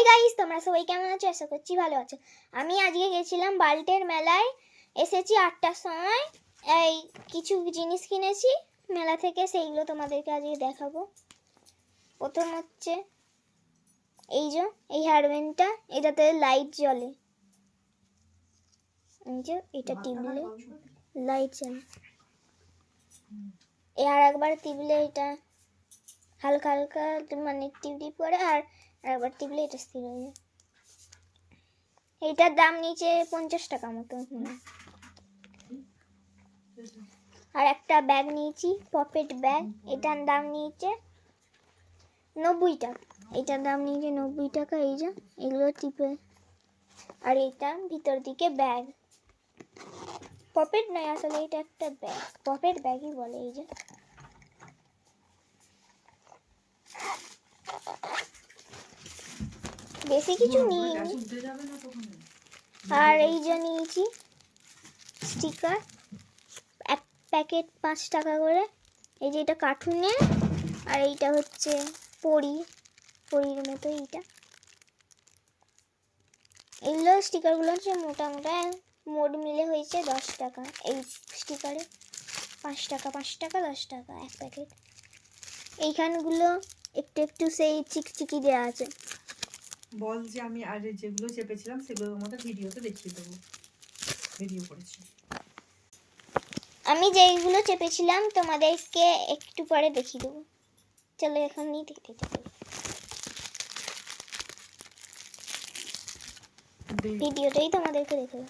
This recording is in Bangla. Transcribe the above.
গাইস, তোমরা সবাই কেমন আছো? আশা করছি ভালো আছো। আমি আজকে গেছিলাম বাল্টের মেলায়, এসেছি 8টার সময়। এই কিছু জিনিস কিনেছি মেলা থেকে, সেইগুলো তোমাদেরকে আজকে দেখাবো। প্রথম হচ্ছে এই যে এই হেয়ারব্যান্ডটা, এটাতে লাইট জ্বলে। এই যে এটা টিপলে লাইট জ্বলে, আর একবার টিপলে এটা হালকা হালকা মানে টিপ টিপ করে, আর একবার টিপলে এটা স্থির হয়ে যায়। এটার দাম নিচে 50 টাকা মতো। আর একটা ব্যাগ নিয়েছি, পকেট ব্যাগ, এটার দাম নিয়েছে 90 টাকা। এটার দাম নিয়েছে 90 টাকা। এই যে এগুলো টিপে, আর এটা ভিতর দিকে ব্যাগ, পকেট নয় আসলে এটা একটা ব্যাগ, পকেট ব্যাগই বলে। এই যে বেশি কিছু নিইনি। আর এই যে নিয়েছি স্টিকার, এক প্যাকেট 5 টাকা করে। এই যে এটা কার্টুনের, আর এইটা হচ্ছে পরির মতো। এইটা এগুলো স্টিকারগুলো হচ্ছে মোটা মোটা, মোট মিলে হয়েছে 10 টাকা। এই স্টিকারে 5 টাকা 5 টাকা 10 টাকা এক প্যাকেট। এইখানগুলো একটু একটু সেই চিকচিকি দেওয়া আছে। বল যে আমি আর যেগুলো চেপেছিলাম সেগুলোর মধ্যে ভিডিওতে দেখিয়ে দেবো, ভিডিও করেছি। আমি যেইগুলো চেপেছিলাম তোমাদেরকে একটু পরে দেখিয়ে দেবো। চলো এখনই দেখতে যাবো, ভিডিওটাই তোমাদেরকে দেখাবো।